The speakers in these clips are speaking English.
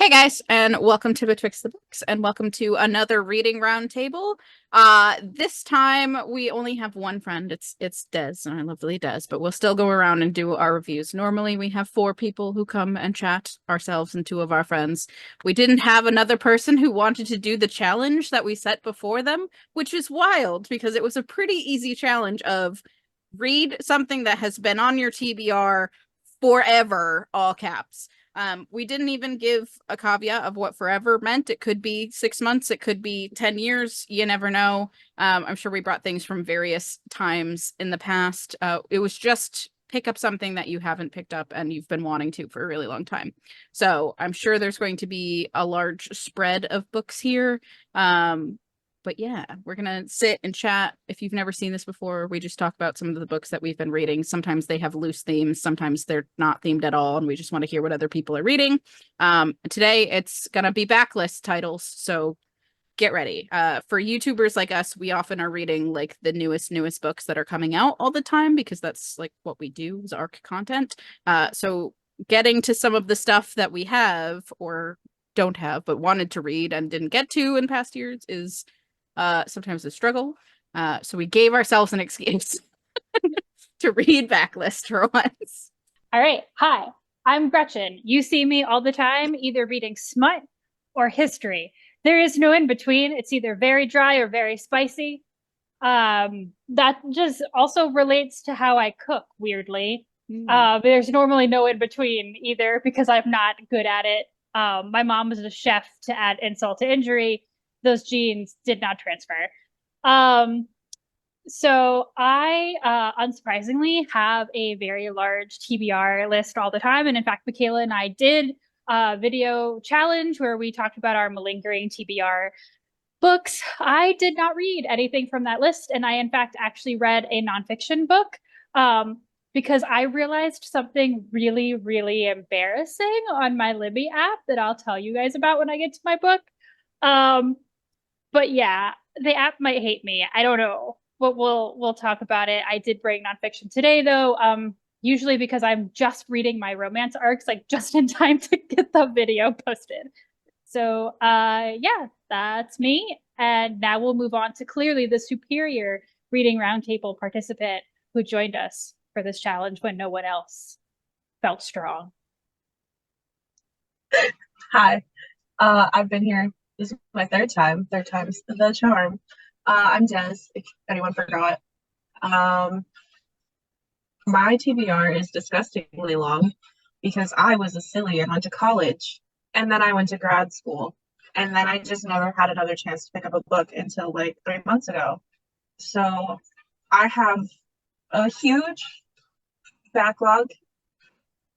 Hey guys, and welcome to Betwixt the Books, and welcome to another reading roundtable. This time we only have one friend. It's Des, and I lovely Des, but we'll still go around and do our reviews. Normally we have 4 people who come and chat, ourselves and 2 of our friends. We didn't have another person who wanted to do the challenge that we set before them, which is wild because it was a pretty easy challenge of read something that has been on your TBR forever, all caps. We didn't even give a caveat of what forever meant. It could be 6 months, it could be 10 years, you never know. I'm sure we brought things from various times in the past. It was just pick up something that you haven't picked up and you've been wanting to for a really long time. So I'm sure there's going to be a large spread of books here. But yeah, we're going to sit and chat. If you've never seen this before, we just talk about some of the books that we've been reading. Sometimes they have loose themes. Sometimes they're not themed at all. And we just want to hear what other people are reading. Today, it's going to be backlist titles. So get ready. For YouTubers like us, we often are reading like the newest books that are coming out all the time because that's like what we do is ARC content. So getting to some of the stuff that we have or don't have, but wanted to read and didn't get to in past years is sometimes a struggle. So we gave ourselves an excuse to read backlist for once. All right. Hi, I'm Gretchen. You see me all the time, either reading smut or history. There is no in between. It's either very dry or very spicy. That just also relates to how I cook, weirdly. There's normally no in between either because I'm not good at it. My mom was a chef to add insult to injury. Those genes did not transfer. So I, unsurprisingly, have a very large TBR list all the time. And in fact, Michaela and I did a video challenge where we talked about our malingering TBR books. I did not read anything from that list. And I, in fact, actually read a nonfiction book because I realized something really, really embarrassing on my Libby app that I'll tell you guys about when I get to my book. But yeah, the app might hate me. I don't know. But we'll talk about it. I did bring nonfiction today though. Usually because I'm just reading my romance arcs, like just in time to get the video posted. So yeah, that's me. And now we'll move on to clearly the superior reading roundtable participant who joined us for this challenge when no one else felt strong. Hi, I've been here. This is my third time. Third time's the charm. I'm Des, if anyone forgot. My TBR is disgustingly long because I was a silly and went to college, and then I went to grad school, and then I just never had another chance to pick up a book until like 3 months ago. So I have a huge backlog.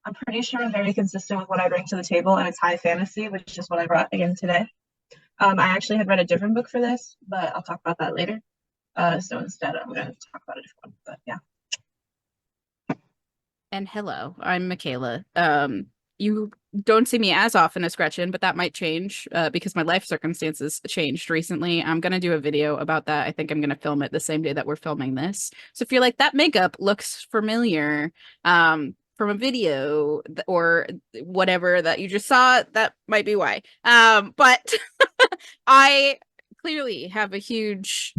I'm pretty sure I'm very consistent with what I bring to the table, and it's high fantasy, which is what I brought again today. I actually had read a different book for this, but I'll talk about that later. So instead, I'm going to talk about a different one. But yeah. And hello, I'm Michaela. You don't see me as often as Gretchen, but that might change because my life circumstances changed recently. I'm going to do a video about that. I think I'm going to film it the same day that we're filming this. So if you're like, that makeup looks familiar from a video or whatever that you just saw, that might be why. But I clearly have a huge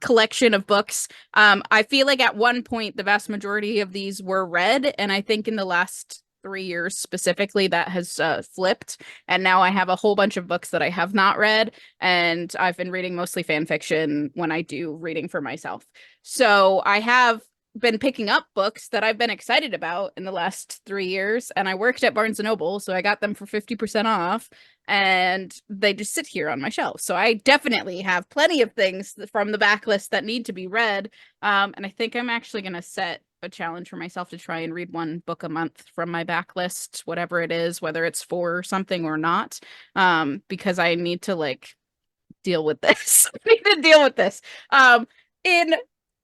collection of books. I feel like at one point the vast majority of these were read, and I think in the last 3 years specifically that has flipped, and now I have a whole bunch of books that I have not read, and I've been reading mostly fan fiction when I do reading for myself. So I have been picking up books that I've been excited about in the last 3 years, and I worked at Barnes & Noble, so I got them for 50% off, and they just sit here on my shelf. So I definitely have plenty of things from the backlist that need to be read, and I think I'm actually going to set a challenge for myself to try and read 1 book a month from my backlist, whatever it is, whether it's for something or not, because I need to like deal with this. I need to deal with this. In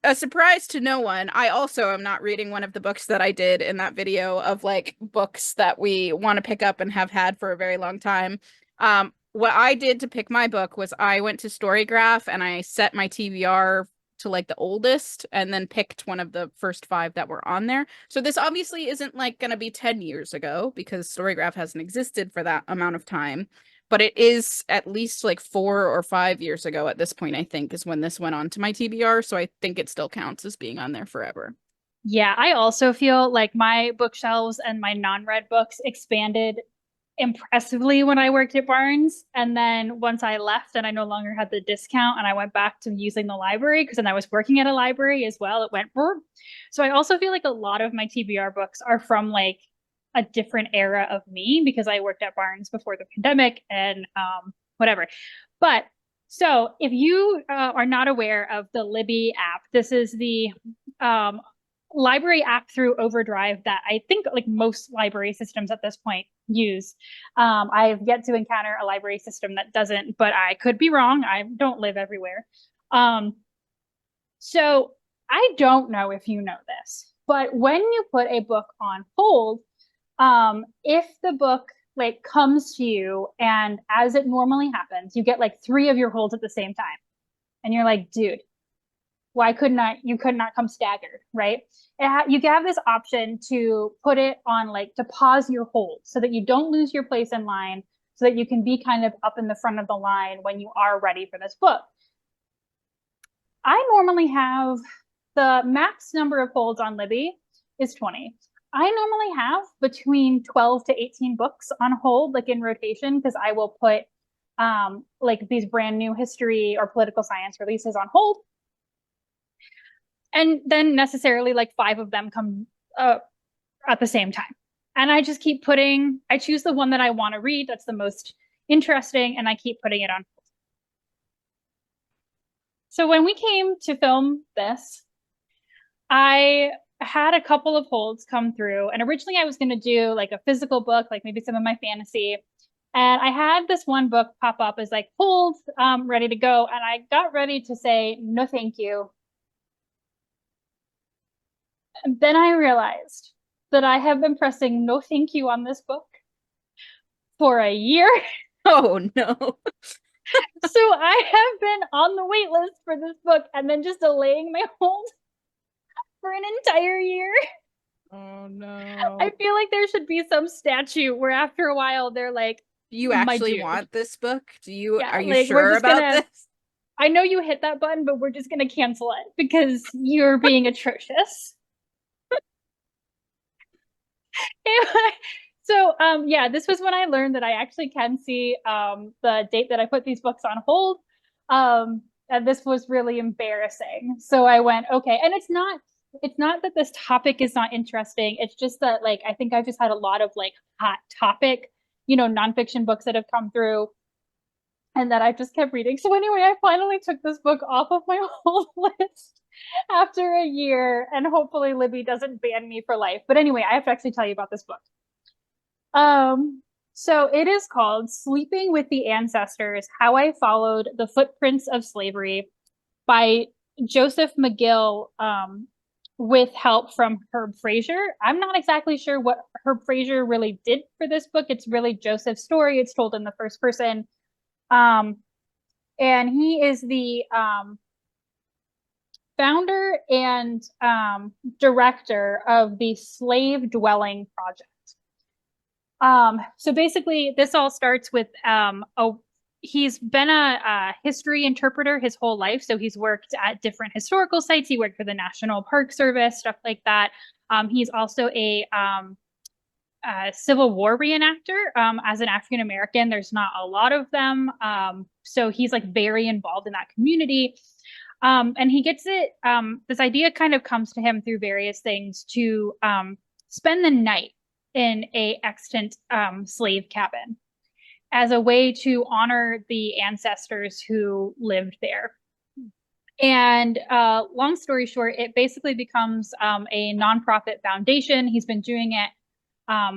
a surprise to no one, I also am not reading one of the books that I did in that video of like books that we want to pick up and have had for a very long time. What I did to pick my book was I went to Storygraph and I set my TBR to like the oldest and then picked one of the first 5 that were on there. So this obviously isn't like going to be 10 years ago because Storygraph hasn't existed for that amount of time. But it is at least like 4 or 5 years ago at this point, I think, is when this went on to my TBR. So I think it still counts as being on there forever. Yeah, I also feel like my bookshelves and my non-read books expanded impressively when I worked at Barnes. And then once I left and I no longer had the discount and I went back to using the library, because then I was working at a library as well, it went brr. So I also feel like a lot of my TBR books are from like a different era of me because I worked at Barnes before the pandemic and whatever. But so if you are not aware of the Libby app, this is the library app through Overdrive that I think like most library systems at this point use. I've yet to encounter a library system that doesn't, but I could be wrong. I don't live everywhere. So I don't know if you know this, but when you put a book on hold, if the book like comes to you and as it normally happens, you get like 3 of your holds at the same time. And you're like, dude, why couldn't you could not come staggered, right? You have this option to put it on like to pause your hold so that you don't lose your place in line, so that you can be kind of up in the front of the line when you are ready for this book. I normally have the max number of holds on Libby is 20. I normally have between 12 to 18 books on hold, like in rotation, because I will put like these brand new history or political science releases on hold. And then necessarily like 5 of them come at the same time. And I just keep I choose the one that I want to read that's the most interesting, and I keep putting it on hold. So when we came to film this, I had a couple of holds come through, and originally I was going to do like a physical book, like maybe some of my fantasy. And I had this one book pop up as like hold, ready to go. And I got ready to say, no, thank you. And then I realized that I have been pressing no thank you on this book for a year. Oh no. So I have been on the wait list for this book and then just delaying my hold for an entire year. Oh no. I feel like there should be some statute where after a while they're like, you actually want this book? Are you like, sure about this? I know you hit that button, but we're just gonna cancel it because you're being atrocious. So yeah, this was when I learned that I actually can see the date that I put these books on hold. And this was really embarrassing. So I went, okay. And it's not that this topic is not interesting. It's just that like I think I've just had a lot of like hot topic, nonfiction books that have come through and that I just kept reading. So anyway, I finally took this book off of my hold list after a year, and hopefully Libby doesn't ban me for life. But anyway, I have to actually tell you about this book. So it is called Sleeping with the Ancestors: How I Followed the Footprints of Slavery by Joseph McGill, with help from Herb Fraser. I'm not exactly sure what Herb Fraser really did for this book. It's really Joseph's story. It's told in the first person. And he is the founder and director of the Slave Dwelling Project. So basically, this all starts with he's been a history interpreter his whole life. So he's worked at different historical sites. He worked for the National Park Service, stuff like that. He's also a Civil War reenactor. As an African American, there's not a lot of them. So he's like very involved in that community. And he gets it, this idea kind of comes to him through various things to spend the night in a extant slave cabin as a way to honor the ancestors who lived there. And long story short, it basically becomes a nonprofit foundation. He's been doing it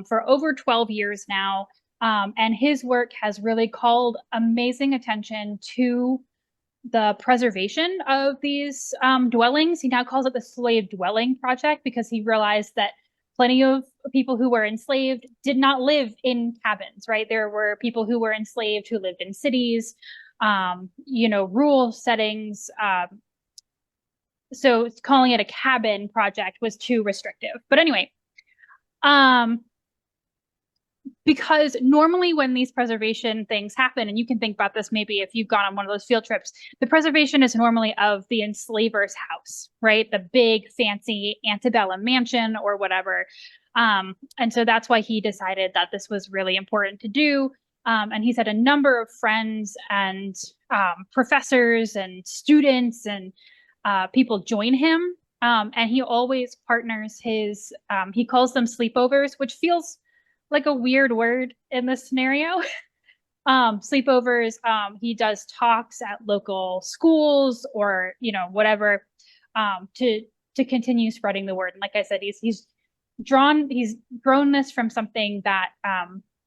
for over 12 years now. And his work has really called amazing attention to the preservation of these dwellings. He now calls it the Slave Dwelling Project because he realized that plenty of people who were enslaved did not live in cabins, right? There were people who were enslaved who lived in cities, rural settings, so calling it a cabin project was too restrictive. But anyway, because normally when these preservation things happen, and you can think about this maybe if you've gone on one of those field trips, the preservation is normally of the enslaver's house, right? The big fancy antebellum mansion or whatever. And so that's why he decided that this was really important to do. And he's had a number of friends and professors and students and people join him. And he always partners his, he calls them sleepovers, which feels like a weird word in this scenario. Sleepovers, he does talks at local schools or, you know, whatever, to continue spreading the word. And like I said, he's grown this from something that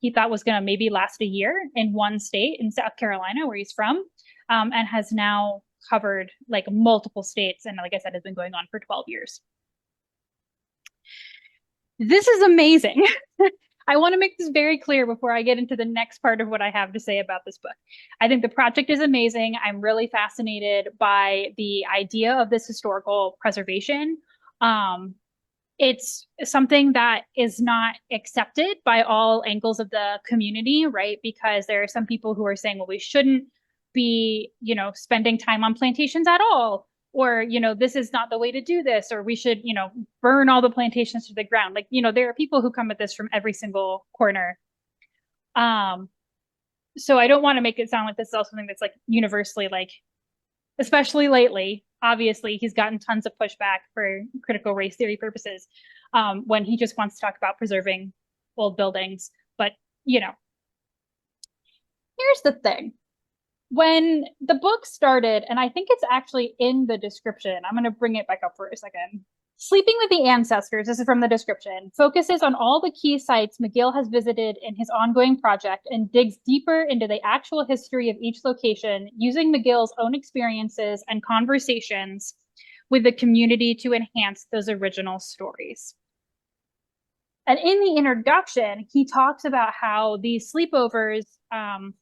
he thought was going to maybe last a year in one state in South Carolina, where he's from, and has now covered like multiple states. And like I said, has been going on for 12 years. This is amazing. I want to make this very clear before I get into the next part of what I have to say about this book. I think the project is amazing. I'm really fascinated by the idea of this historical preservation. It's something that is not accepted by all angles of the community, right? Because there are some people who are saying, well, we shouldn't be, you know, spending time on plantations at all. Or, you know, this is not the way to do this, or we should, you know, burn all the plantations to the ground. Like, you know, there are people who come at this from every single corner. So I don't want to make it sound like this is also something that's like universally, like, especially lately, obviously he's gotten tons of pushback for critical race theory purposes, when he just wants to talk about preserving old buildings. But, you know, here's the thing. When the book started, and I think it's actually in the description, I'm going to bring it back up for a second. Sleeping with the Ancestors, this is from the description, focuses on all the key sites McGill has visited in his ongoing project and digs deeper into the actual history of each location, using McGill's own experiences and conversations with the community to enhance those original stories. And in the introduction, he talks about how these sleepovers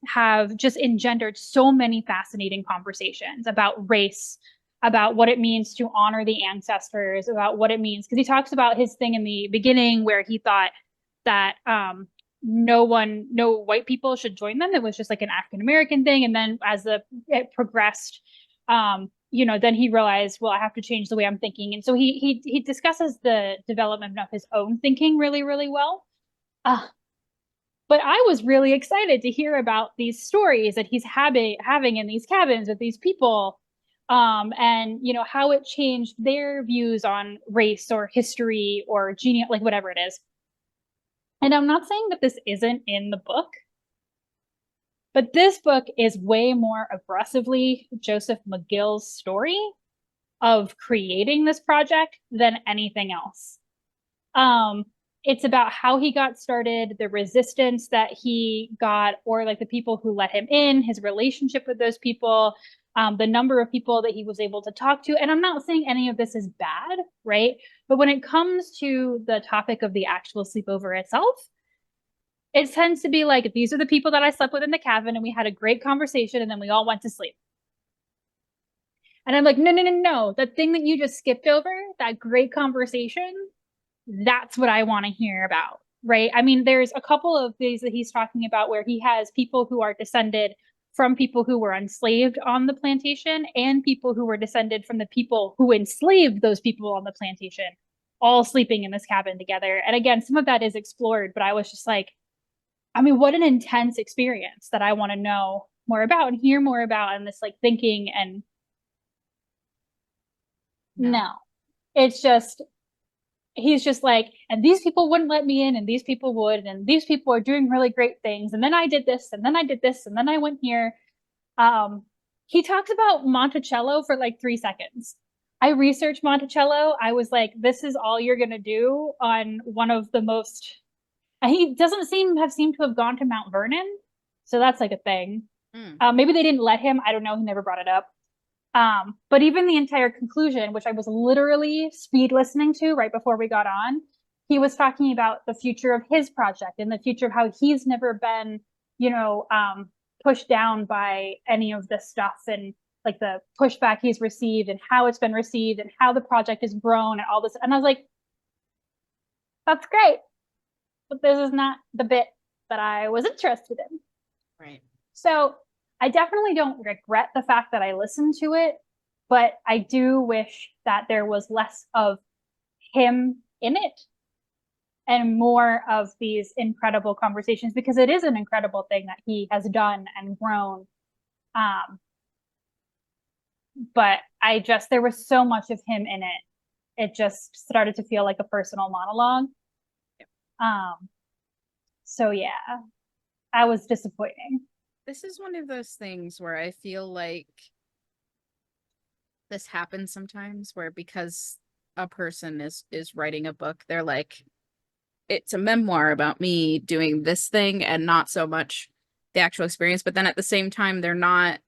have just engendered so many fascinating conversations about race, about what it means to honor the ancestors, about what it means. Because he talks about his thing in the beginning where he thought that no white people should join them. It was just like an African-American thing. And then as it progressed, you know, then he realized, well, I have to change the way I'm thinking. And so he discusses the development of his own thinking really, really well. But I was really excited to hear about these stories that he's having in these cabins with these people, and, you know, how it changed their views on race or history or like whatever it is. And I'm not saying that this isn't in the book, but this book is way more aggressively Joseph McGill's story of creating this project than anything else. It's about how he got started, the resistance that he got, or like the people who let him in, his relationship with those people, the number of people that he was able to talk to. And I'm not saying any of this is bad, right? But when it comes to the topic of the actual sleepover itself, it tends to be like, these are the people that I slept with in the cabin and we had a great conversation and then we all went to sleep. And I'm like, no. The thing that you just skipped over, that great conversation, that's what I want to hear about, right? I mean, there's a couple of things that he's talking about where he has people who are descended from people who were enslaved on the plantation and people who were descended from the people who enslaved those people on the plantation, all sleeping in this cabin together. And again, some of that is explored, but I was just like, I mean, what an intense experience that I want to know more about and hear more about, and this like thinking. And no, it's just, he's just like, and these people wouldn't let me in and these people would, and these people are doing really great things. And then I did this, and then I did this, and then I went here. He talks about Monticello for like 3 seconds. I researched Monticello. I was like, this is all you're going to do on one of the most, and he doesn't seem to have gone to Mount Vernon. So that's like a thing. Maybe they didn't let him. I don't know. He never brought it up. But even the entire conclusion, which I was literally speed listening to right before we got on, he was talking about the future of his project and the future of how he's never been, you know, pushed down by any of this stuff. And like the pushback he's received and how it's been received and how the project has grown and all this. And I was like, that's great, but this is not the bit that I was interested in. Right. So I definitely don't regret the fact that I listened to it, but I do wish that there was less of him in it and more of these incredible conversations, because it is an incredible thing that he has done and grown. But there was so much of him in it. It just started to feel like a personal monologue. So yeah, I was disappointing. This is one of those things where I feel like this happens sometimes, where because a person is writing a book, they're like, it's a memoir about me doing this thing and not so much the actual experience. But then at the same time, they're not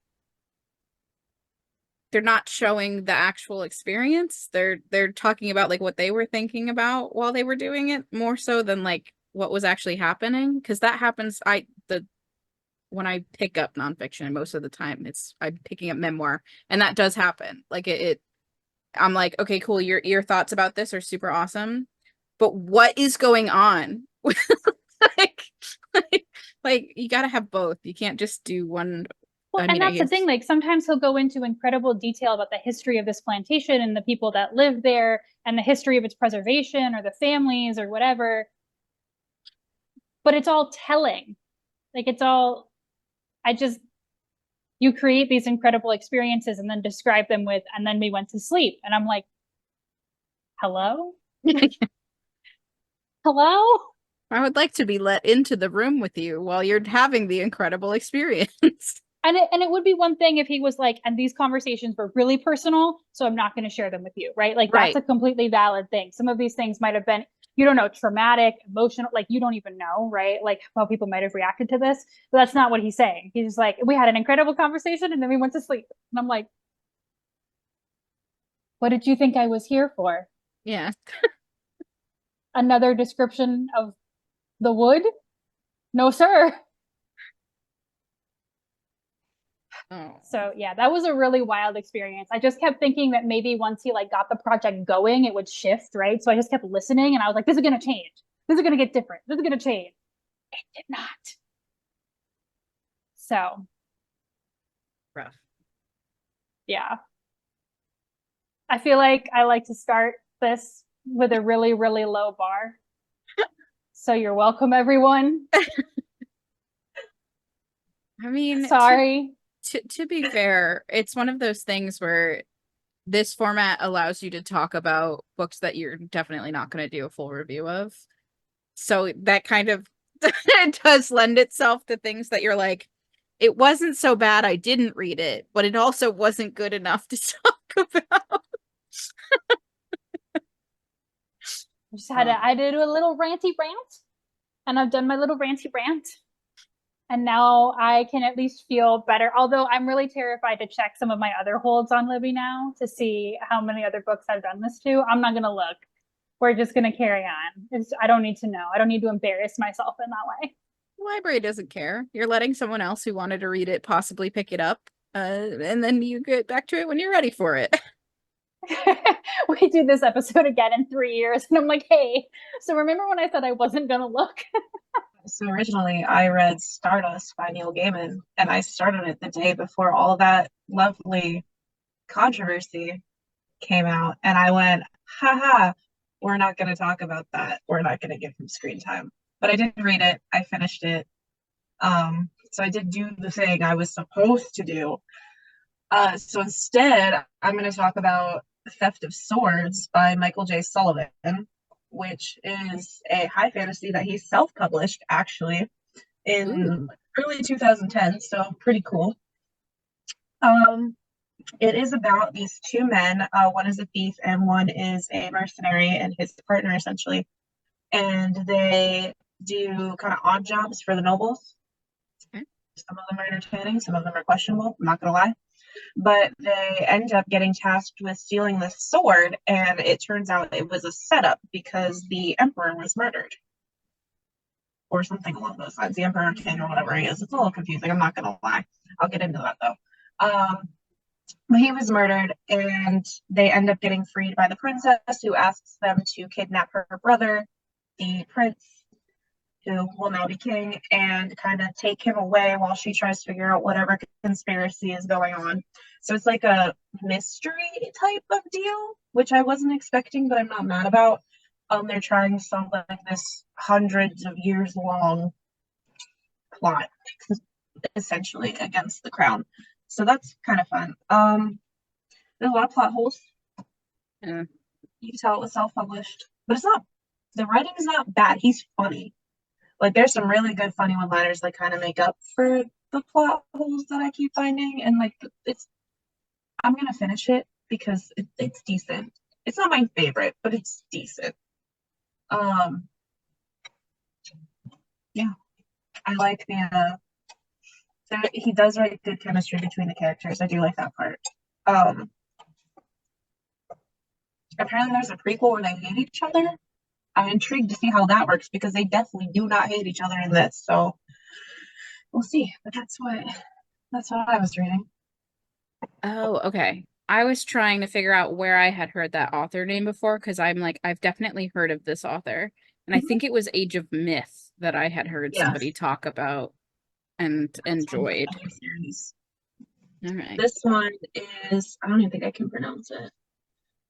showing the actual experience. They're talking about like what they were thinking about while they were doing it, more so than like what was actually happening. Because that happens. When I pick up nonfiction, most of the time I'm picking up memoir, and that does happen. Like I'm like, okay, cool. Your thoughts about this are super awesome, but what is going on? like, like you got to have both. You can't just do one. Well, and that's the thing. Like sometimes he'll go into incredible detail about the history of this plantation and the people that live there and the history of its preservation or the families or whatever. But it's all telling. Like it's all. You create these incredible experiences and then describe them with, and then we went to sleep. And I'm like, hello? Hello? I would like to be let into the room with you while you're having the incredible experience. And it would be one thing if he was like, and these conversations were really personal, so I'm not going to share them with you, right? Like that's a completely valid thing. Some of these things might have been, you don't know, traumatic, emotional, like you don't even know, right? Like how people might have reacted to this. But that's not what he's saying. He's just like, we had an incredible conversation and then we went to sleep. And I'm like, what did you think I was here for? Yeah. Another description of the wood? No, sir. Oh. So yeah, that was a really wild experience. I just kept thinking that maybe once he like got the project going, it would shift, right? So I just kept listening and I was like, this is gonna change. This is gonna get different. This is gonna change. It did not. So Rough. Yeah. I feel like I like to start this with a really, really low bar. So you're welcome, everyone. I mean, sorry. To be fair, it's one of those things where this format allows you to talk about books that you're definitely not going to do a full review of. So that kind of it does lend itself to things that you're like, it wasn't so bad I didn't read it, but it also wasn't good enough to talk about. I did a little ranty rant, and I've done my little ranty rant. And now I can at least feel better. Although I'm really terrified to check some of my other holds on Libby now to see how many other books I've done this to. I'm not going to look. We're just going to carry on. I don't need to know. I don't need to embarrass myself in that way. The library doesn't care. You're letting someone else who wanted to read it possibly pick it up. And then you get back to it when you're ready for it. We do this episode again in 3 years. And I'm like, hey, so remember when I said I wasn't going to look? So originally I read Stardust by Neil Gaiman, and I started it the day before all that lovely controversy came out, and I went, haha, we're not going to talk about that. We're not going to give him screen time. But I did read it. I finished it. So I did do the thing I was supposed to do. So instead, I'm going to talk about Theft of Swords by Michael J. Sullivan, which is a high fantasy that he self-published actually in early 2010, so pretty cool. It is about these two men. One is a thief and one is a mercenary and his partner essentially, and they do kind of odd jobs for the nobles. Okay. Some of them are entertaining, some of them are questionable, I'm not gonna lie. But they end up getting tasked with stealing this sword, and it turns out it was a setup because the emperor was murdered. Or something along those lines. The emperor king or whatever he is. It's a little confusing, I'm not gonna lie. I'll get into that though. But he was murdered, and they end up getting freed by the princess, who asks them to kidnap her brother, the prince, who will now be king, and kind of take him away while she tries to figure out whatever conspiracy is going on. So it's like a mystery type of deal, which I wasn't expecting, but I'm not mad about. They're trying to solve like this hundreds of years long plot, essentially, against the crown. So that's kind of fun. There's a lot of plot holes. Yeah. You can tell it was self-published, but it's not. The writing is not bad. He's funny. Like there's some really good funny one-liners that kind of make up for the plot holes that I keep finding, and like it's. I'm gonna finish it because it's decent. It's not my favorite, but it's decent. Yeah, I like the. He does write good chemistry between the characters. I do like that part. Apparently there's a prequel where they hate each other. I'm intrigued to see how that works because they definitely do not hate each other in this. So we'll see. But that's what I was reading. Oh, okay. I was trying to figure out where I had heard that author name before because I'm like, I've definitely heard of this author. And I think it was Age of Myth that I had heard somebody talk about and enjoyed. Series. All right. This one is, I don't even think I can pronounce it.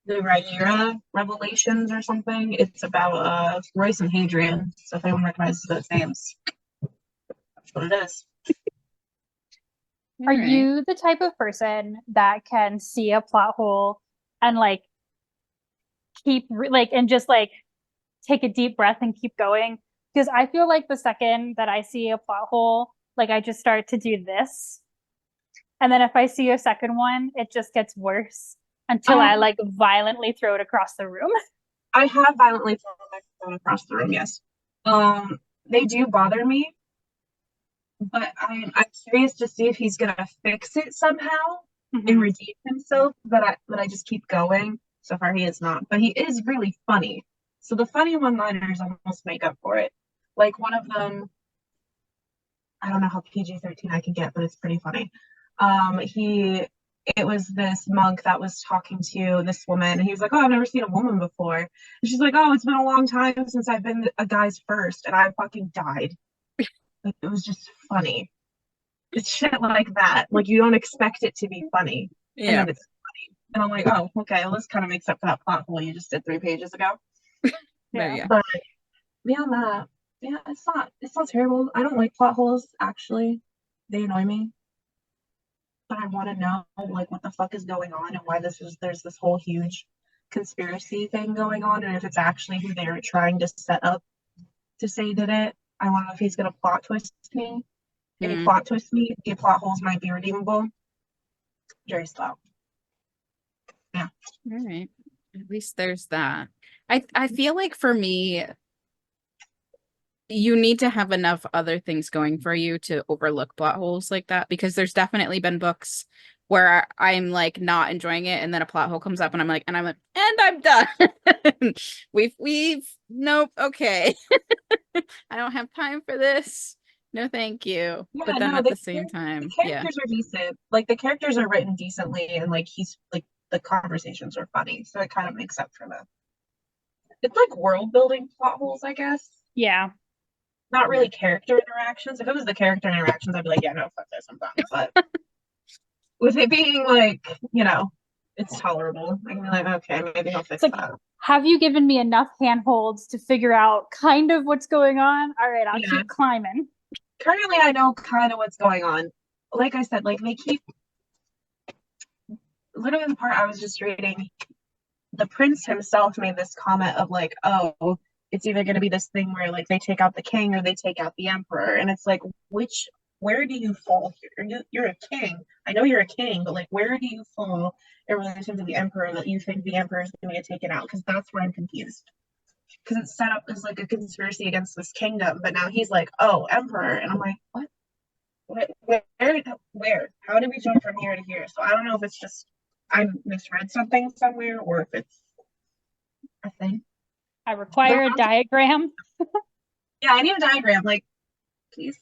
The Rhaenyra Revelations or something. It's about Royce and Hadrian. So if anyone recognizes those names, that's what it is. Are you the type of person that can see a plot hole and like keep like and just like take a deep breath and keep going? Because I feel like the second that I see a plot hole, like I just start to do this. And then if I see a second one, it just gets worse until I like violently throw it across the room. I have violently thrown my phone across the room, yes. They do bother me, but I'm curious to see if he's gonna fix it somehow and redeem himself. But I just keep going. So far, he is not, but he is really funny. So the funny one-liners almost make up for it. Like one of them, I don't know how PG-13 I can get, but it's pretty funny. It was this monk that was talking to this woman, and he was like, "Oh, I've never seen a woman before." And she's like, "Oh, it's been a long time since I've been a guy's first, and I fucking died." Like, it was just funny. It's shit like that. Like you don't expect it to be funny, and then it's funny. And I'm like, "Oh, okay. Well, this kind of makes up for that plot hole you just did 3 pages ago." Yeah. But beyond that, yeah, it's not terrible. I don't like plot holes. Actually, they annoy me. But I want to know like what the fuck is going on and why there's this whole huge conspiracy thing going on, and if it's actually who they were trying to set up to say did it. I want to know if he's gonna plot twist me. If he plot twists me, the plot holes might be redeemable. Very slow. Yeah. All right. At least there's that. I feel like for me, you need to have enough other things going for you to overlook plot holes like that, because there's definitely been books where I'm like not enjoying it and then a plot hole comes up and I'm like, and I'm done. Nope, okay. I don't have time for this. No, thank you. Yeah, but then no, at the same time, the characters are decent. Like the characters are written decently, and like he's like the conversations are funny, so it kind of makes up for that. It's like world building plot holes, I guess. Yeah. Not really character interactions. If it was the character interactions, I'd be like, yeah, no, fuck this, I'm done. But with it being like, it's tolerable. I can be like, okay, maybe he'll fix that. Have you given me enough handholds to figure out kind of what's going on? All right, I'll keep climbing. Currently, I know kind of what's going on. Like I said, like they keep literally the part I was just reading, the prince himself made this comment of like, oh, it's either going to be this thing where like they take out the king or they take out the emperor, and it's like, where do you fall here? You're a king. I know you're a king, but like, where do you fall in relation to the emperor that you think the emperor is going to get taken out? Because that's where I'm confused. Because it's set up as like a conspiracy against this kingdom, but now he's like, oh, emperor, and I'm like, what? Where? How did we jump from here to here? So I don't know if it's just I misread something somewhere or if it's a thing. I require a diagram. Yeah, I need a diagram, like, please.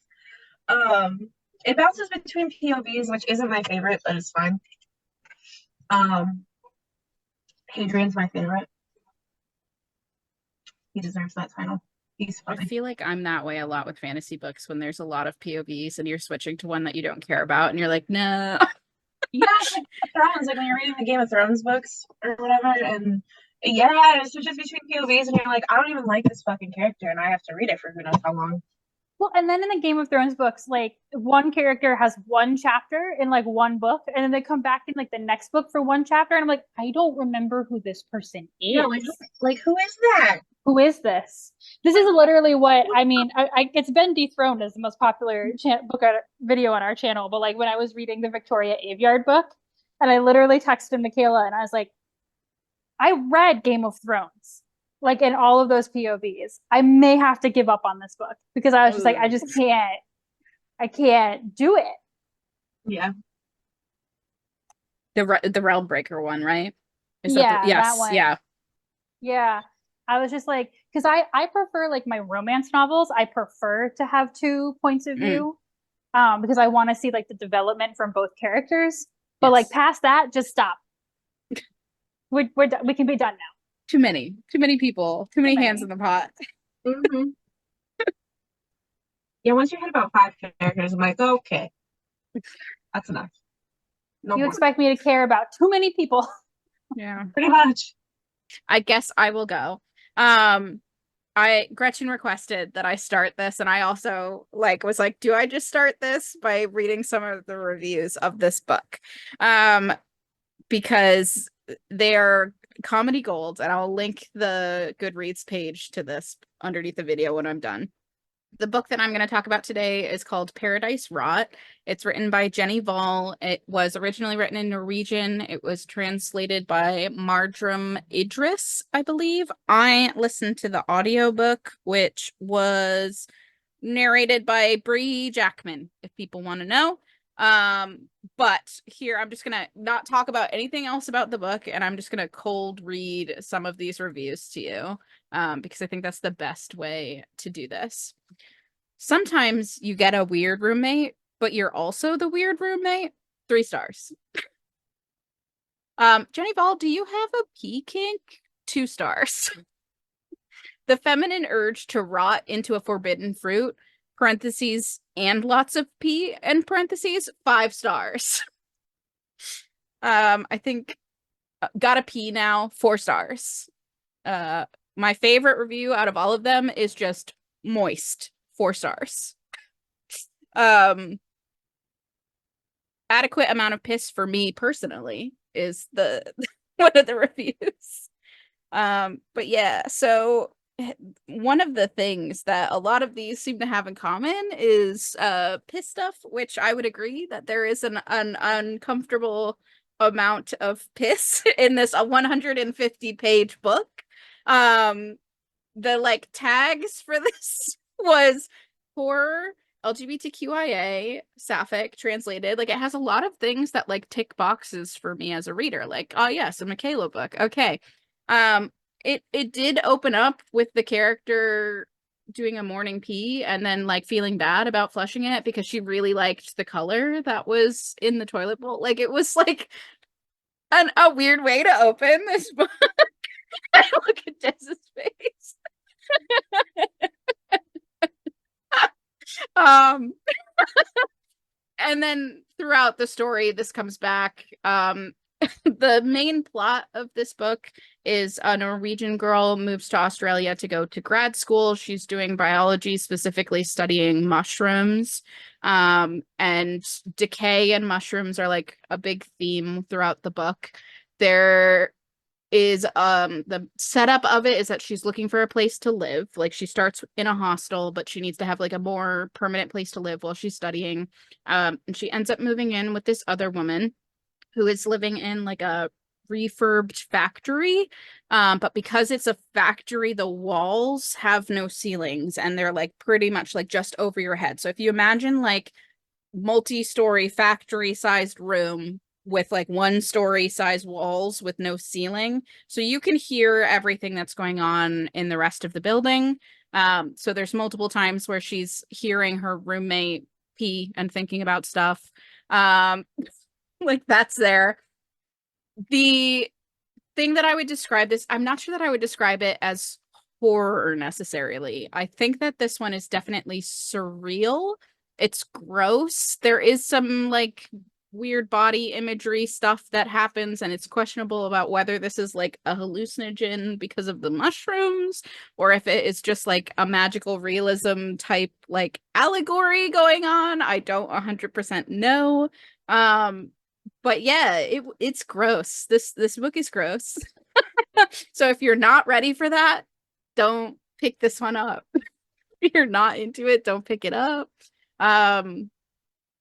It bounces between POVs, which isn't my favorite, but it's fine. Hadrian's my favorite. He deserves that title. He's I funny. feel like I'm that way a lot with fantasy books when there's a lot of POVs and you're switching to one that you don't care about and you're like, no. Yeah, it's like Thrones, like when you're reading the Game of Thrones books or whatever, and yeah, it switches between POVs, and you're like, I don't even like this fucking character, and I have to read it for who knows how long. Well, and then in the Game of Thrones books, like one character has one chapter in like one book, and then they come back in like the next book for one chapter, and I'm like, I don't remember who this person is. Yeah, like who is that? Who is this? This is literally what I mean. It's been dethroned as the most popular book video on our channel, but like when I was reading the Victoria Aveyard book, and I literally texted Michaela, and I was like, I read Game of Thrones, like in all of those POVs. I may have to give up on this book because I was just like, I can't do it. Yeah. The Realm Breaker one, right? Yeah, yes, that one. yeah. Yeah. I was just like, because I prefer like my romance novels, I prefer to have two points of view. Because I want to see like the development from both characters. But like past that, just stop. We can be done now. Too many people, too many hands in the pot. Mm-hmm. Yeah, once you hit about 5 characters, I'm like, okay, that's enough. No You more. expect me to care about too many people. Yeah, Pretty much. I guess I will go. Gretchen requested that I start this, and I also was like, do I just start this by reading some of the reviews of this book? Because they're comedy gold, and I'll link the GoodReads page to this underneath the video when I'm done. The book that I'm going to talk about today is called Paradise Rot. It's written by Jenny Val. It was originally written in Norwegian. It was translated by Marjoram Idris, I believe. I listened to the audiobook, which was narrated by Bree Jackman, if people want to know. But here I'm just gonna not talk about anything else about the book, and I'm just gonna cold read some of these reviews to you, because I think that's the best way to do this. Sometimes you get a weird roommate, but you're also the weird roommate. 3 stars. Jenny Val, do you have a pee kink? 2 stars. The feminine urge to rot into a forbidden fruit, parentheses, and lots of pee, and parentheses, 5 stars. I think gotta pee now, 4 stars. My favorite review out of all of them is just moist, 4 stars. Adequate amount of piss for me personally is the one of the reviews. But yeah, so one of the things that a lot of these seem to have in common is piss stuff, which I would agree that there is an uncomfortable amount of piss in this 150-page book. The tags for this was horror, LGBTQIA, sapphic, translated. It has a lot of things that tick boxes for me as a reader. Oh yes, a Michaela book. Okay. It did open up with the character doing a morning pee and then feeling bad about flushing it because she really liked the color that was in the toilet bowl. It was a weird way to open this book. I look at Des's face. And then throughout the story, this comes back. The main plot of this book is a Norwegian girl moves to Australia to go to grad school. She's doing biology, specifically studying mushrooms. And decay and mushrooms are a big theme throughout the book. There is the setup of it is that she's looking for a place to live. She starts in a hostel, but she needs to have a more permanent place to live while she's studying. And she ends up moving in with this other woman who is living in a refurbed factory. But because it's a factory, the walls have no ceilings and they're pretty much just over your head. So if you imagine multi-story factory sized room with 1-story size walls with no ceiling, so you can hear everything that's going on in the rest of the building. So there's multiple times where she's hearing her roommate pee and thinking about stuff. That's there. The thing that I would describe this, I'm not sure that I would describe it as horror necessarily. I think that this one is definitely surreal. It's gross. There is some like weird body imagery stuff that happens, and it's questionable about whether this is like a hallucinogen because of the mushrooms, or if it is just like a magical realism type like allegory going on. I don't 100% know. But yeah, it's gross. This book is gross. So if you're not ready for that, don't pick this one up. If you're not into it, don't pick it up.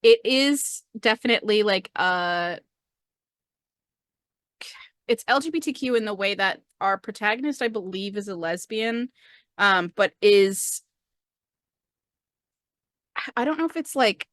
It is definitely like it's LGBTQ in the way that our protagonist, I believe, is a lesbian, but is, I don't know if it's like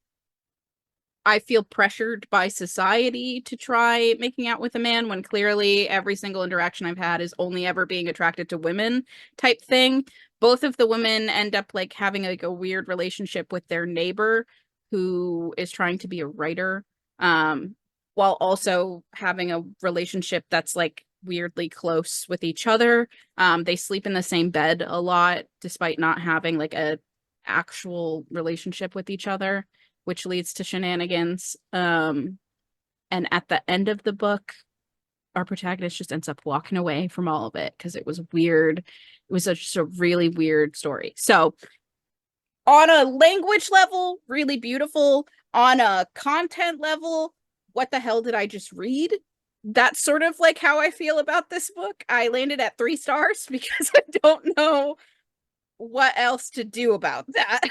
I feel pressured by society to try making out with a man when clearly every single interaction I've had is only ever being attracted to women type thing. Both of the women end up like having like a weird relationship with their neighbor who is trying to be a writer, while also having a relationship that's like weirdly close with each other. They sleep in the same bed a lot despite not having like a actual relationship with each other, which leads to shenanigans. And at the end of the book, our protagonist just ends up walking away from all of it because it was weird. It was just a really weird story. So on a language level, really beautiful. On a content level, what the hell did I just read? That's sort of like how I feel about this book. I landed at 3 stars because I don't know what else to do about that.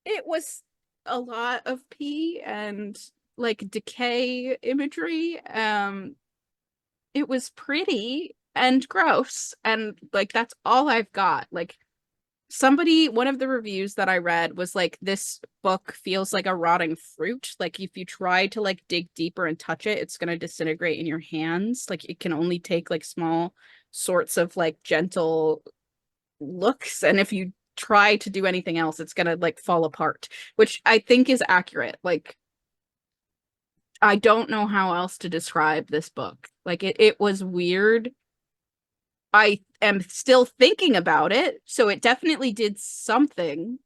It was a lot of pee and like decay imagery. It was pretty and gross, and like that's all I've got. Like one of the reviews that I read was like, this book feels like a rotting fruit. Like if you try to like dig deeper and touch it, it's gonna disintegrate in your hands. Like it can only take like small sorts of like gentle looks, and if you try to do anything else, it's gonna like fall apart, which I think is accurate. Like I don't know how else to describe this book. Like it was weird. I am still thinking about it, so it definitely did something,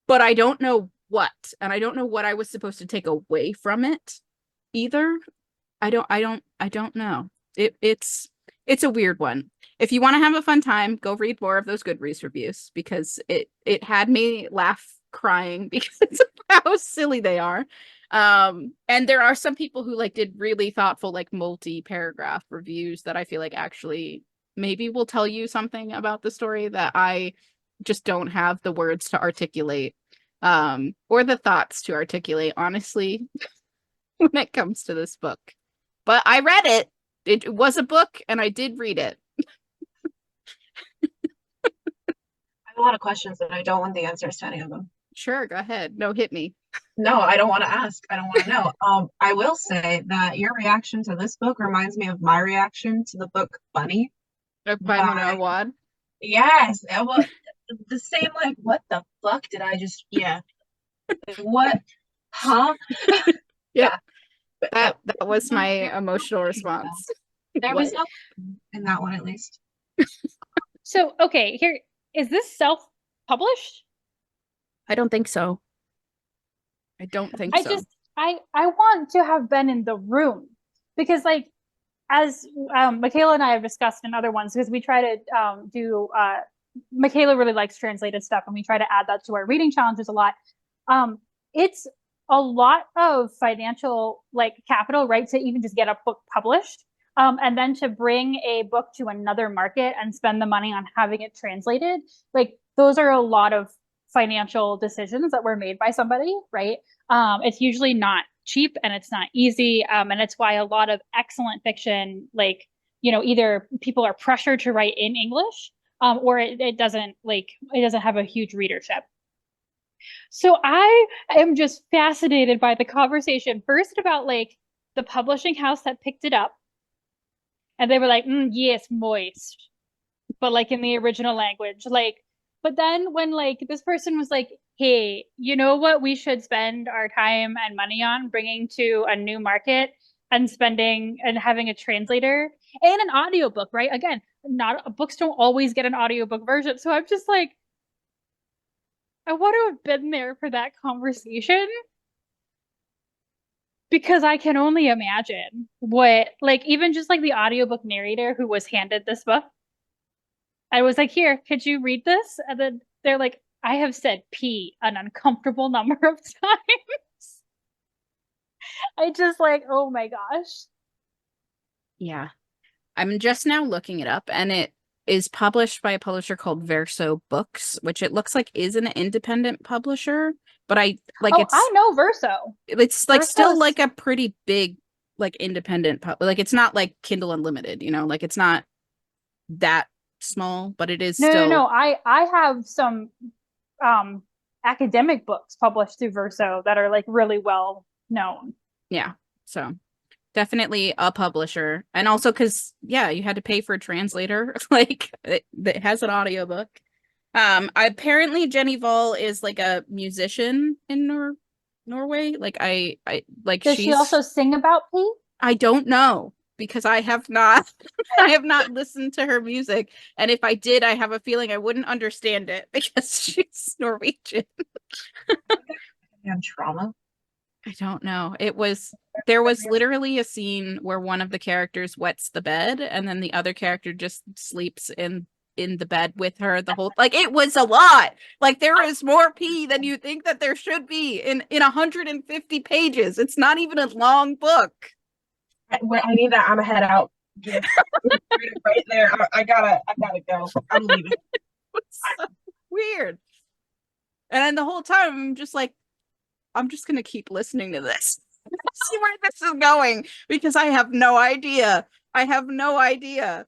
but I don't know what, and I don't know what I was supposed to take away from it either. I don't know. It's a weird one. If you want to have a fun time, go read more of those GoodReads reviews because it had me laugh crying because of how silly they are. And there are some people who like did really thoughtful like multi-paragraph reviews that I feel like actually maybe will tell you something about the story that I just don't have the words to articulate, or the thoughts to articulate, honestly, when it comes to this book. But I read it. It was a book, and I did read it. I have a lot of questions, and I don't want the answers to any of them. Sure, go ahead. No, hit me. No, I don't want to ask. I don't want to know. I will say that your reaction to this book reminds me of my reaction to the book Bunny By Mona Awad. Yes. Well, the same, like, what the fuck did I just, yeah. What? Huh? Yeah. That was my emotional response. There was no in that one, at least. So, okay, here, is this self-published? I don't think so. I don't think so. I want to have been in the room because, like, as Michaela and I have discussed in other ones, because we try to do, Michaela really likes translated stuff, and we try to add that to our reading challenges a lot. It's a lot of financial like capital, right, to even just get a book published, and then to bring a book to another market and spend the money on having it translated. Like those are a lot of financial decisions that were made by somebody, right? It's usually not cheap and it's not easy, and it's why a lot of excellent fiction, like, you know, either people are pressured to write in English, or it doesn't have a huge readership. So I am just fascinated by the conversation first about like the publishing house that picked it up, and they were like, yes, moist, but like in the original language, like. But then when like this person was like, hey, you know what we should spend our time and money on? Bringing to a new market and spending and having a translator and an audiobook, right? Again, not books don't always get an audiobook version. So I'm just like, I want to have been there for that conversation because I can only imagine what, like, even just like the audiobook narrator who was handed this book. I was like, here, could you read this? And then they're like, I have said P an uncomfortable number of times. I just like, oh my gosh. Yeah. I'm just now looking it up, and it is published by a publisher called Verso Books, which it looks like is an independent publisher, but I like Oh, I know Verso. it's like still Verso's- like a pretty big like independent like it's not like Kindle Unlimited, you know, like it's not that small, but it is still No. I have some academic books published through Verso that are like really well known. yeah. So definitely a publisher. And also because yeah, you had to pay for a translator like that has an audiobook. Apparently Jenny Voll is like a musician in Norway. Like I like Does she also sing about P? I don't know because I have not I have not listened to her music. And if I did, I have a feeling I wouldn't understand it because she's Norwegian. And trauma. I don't know. There was literally a scene where one of the characters wets the bed and then the other character just sleeps in the bed with her the whole like it was a lot. Like there is more pee than you think that there should be in 150 pages. It's not even a long book. I need that. I'm a head out. Right there. I gotta go. I'm leaving. It's so weird. And then the whole time I'm just like, I'm just gonna keep listening to this. See where this is going because I have no idea. I have no idea.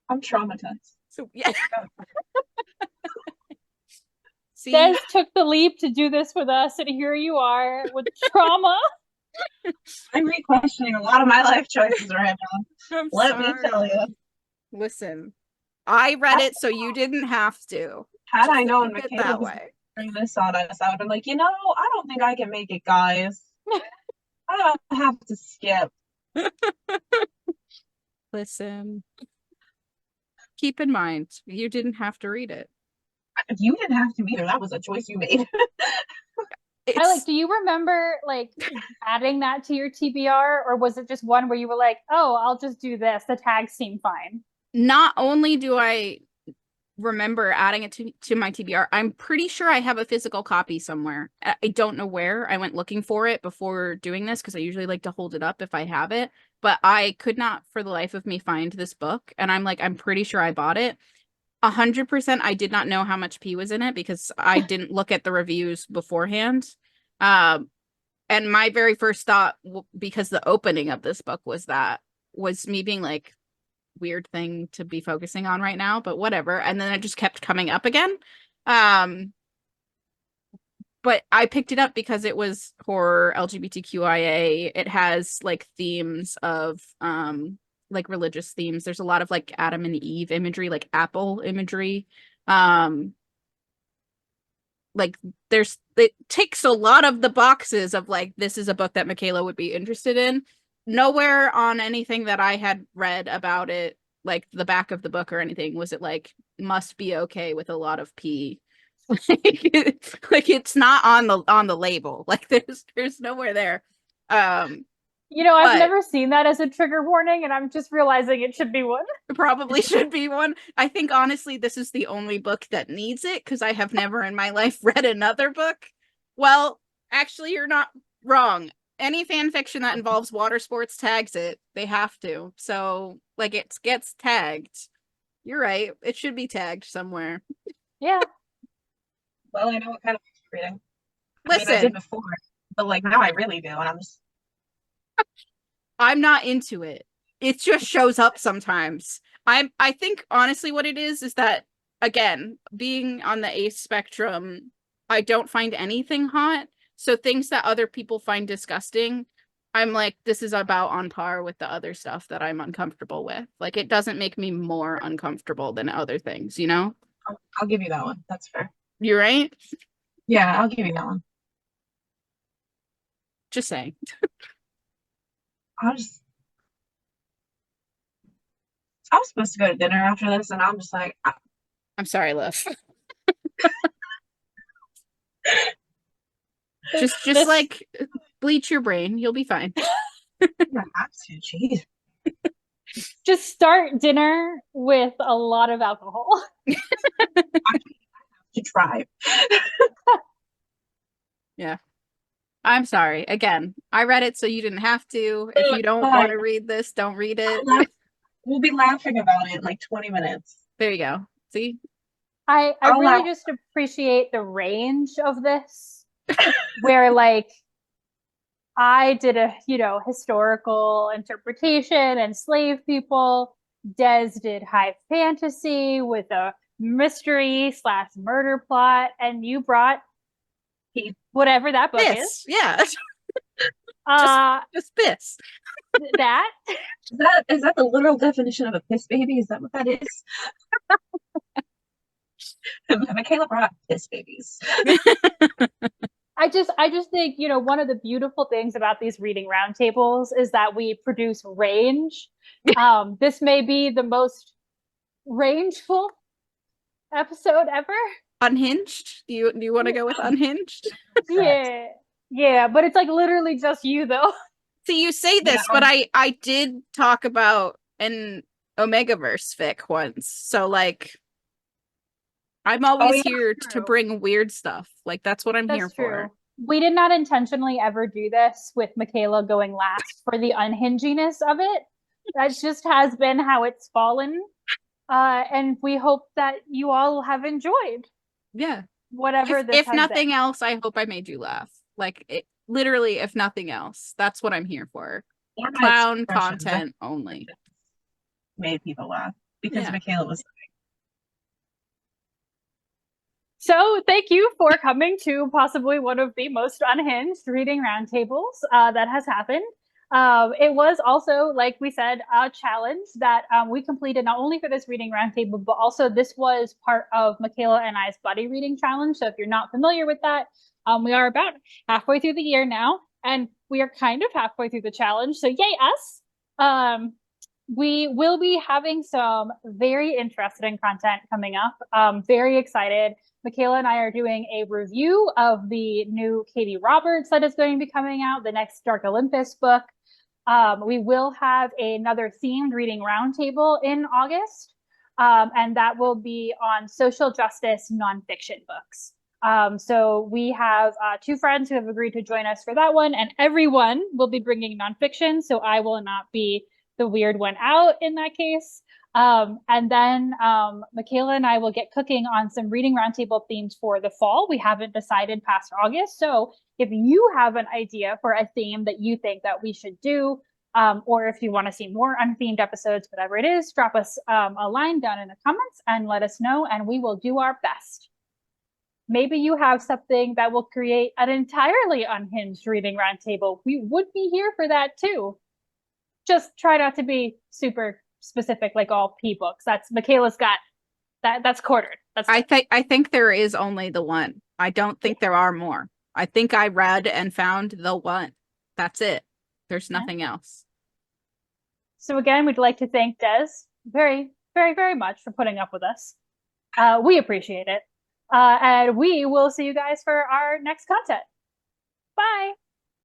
I'm traumatized. So yeah. See, Des took the leap to do this with us, and here you are with trauma. I'm re-questioning a lot of my life choices right now. Let me tell you. Listen, I read it so you didn't have to. Had I known Think it Michaela that was way. bring this on us, I would have been like, I don't think I can make it, guys. I don't have to skip. Listen, keep in mind, you didn't have to read it. You didn't have to either. That was a choice you made. Do you remember like adding that to your TBR, or was it just one where you were like, oh, I'll just do this? The tags seem fine. Not only do I remember adding it to my TBR, I'm pretty sure I have a physical copy somewhere. I don't know where. I went looking for it before doing this because I usually like to hold it up if I have it, but I could not for the life of me find this book. And I'm pretty sure I bought it. 100% I did not know how much pee was in it because I didn't look at the reviews beforehand. And my very first thought, because the opening of this book was me being like, weird thing to be focusing on right now, but whatever. And then it just kept coming up again. But I picked it up because it was horror, LGBTQIA. It has like themes of like religious themes. There's a lot of like Adam and Eve imagery, like apple imagery. Like it ticks a lot of the boxes of like, this is a book that Michaela would be interested in. Nowhere on anything that I had read about it, like the back of the book or anything, was it like must be okay with a lot of pee. Like it's not on the label. Like there's nowhere there. I've never seen that as a trigger warning, and I'm just realizing it should be one. It probably should be one. I think honestly, this is the only book that needs it because I have never in my life read another book. Well, actually, you're not wrong. Any fan fiction that involves water sports tags it. They have to. So, like, it gets tagged. You're right. It should be tagged somewhere. Yeah. Well, I know what kind of book you're reading. Listen, I did before, but like now I really do, and I'm not into it. It just shows up sometimes. I think honestly what it is that, again, being on the ace spectrum, I don't find anything hot. So things that other people find disgusting, I'm like, this is about on par with the other stuff that I'm uncomfortable with. Like, it doesn't make me more uncomfortable than other things, you know? I'll give you that one. That's fair. You're right. Yeah, I'll give you that one. Just saying. I was I was supposed to go to dinner after this, and I'm just like, I'm sorry, Liv. Just This- like bleach your brain. You'll be fine. I'm gonna have to. Jeez. just start dinner with a lot of alcohol. To try. Yeah. I'm sorry. Again, I read it so you didn't have to. If you don't want to read this, don't read it. We'll be laughing about it in like 20 minutes. There you go. See? I I'll really laugh. just appreciate the range of this, where like I did a, historical interpretation and slave people. Des did high fantasy with a mystery / murder plot, and you brought whatever that book is. Yeah. Just piss. That Is that the literal definition of a piss baby? Is that what that is? Michaela brought piss babies. I just think, one of the beautiful things about these reading roundtables is that we produce range. This may be the most rangeful episode ever. Unhinged? Do you want to go with unhinged? Yeah, but it's like literally just you though. See, you say this, but I did talk about an Omegaverse fic once. So like I'm always here to bring weird stuff. Like that's what I'm here for. We did not intentionally ever do this with Michaela going last for the unhinginess of it. That just has been how it's fallen. And we hope that you all have enjoyed. Yeah. Whatever if nothing else, I hope I made you laugh. Like literally, if nothing else, that's what I'm here for. Clown content only. Made people laugh because Michaela was. So thank you for coming to possibly one of the most unhinged reading roundtables that has happened. It was also, like we said, a challenge that we completed not only for this reading roundtable, but also this was part of Michaela and I's buddy reading challenge. So if you're not familiar with that, we are about halfway through the year now, and we are kind of halfway through the challenge. So yay us! We will be having some very interesting content coming up. Very excited. Michaela and I are doing a review of the new Katie Roberts that is going to be coming out, the next Dark Olympus book. We will have another themed reading roundtable in August, and that will be on social justice nonfiction books. So we have 2 friends who have agreed to join us for that one, and everyone will be bringing nonfiction, so I will not be the weird one out in that case. And then Michaela and I will get cooking on some reading roundtable themes for the fall. We haven't decided past August. So if you have an idea for a theme that you think that we should do, or if you want to see more unthemed episodes, whatever it is, drop us a line down in the comments and let us know, and we will do our best. Maybe you have something that will create an entirely unhinged reading roundtable. We would be here for that too. Just try not to be super specific like all P books. That's Michaela's got that's quartered. I think there is only the one. I don't think there are more. I think I read and found the one. That's it. There's nothing else. So again, we'd like to thank Des very, very, very much for putting up with us. We appreciate it. And we will see you guys for our next content. Bye.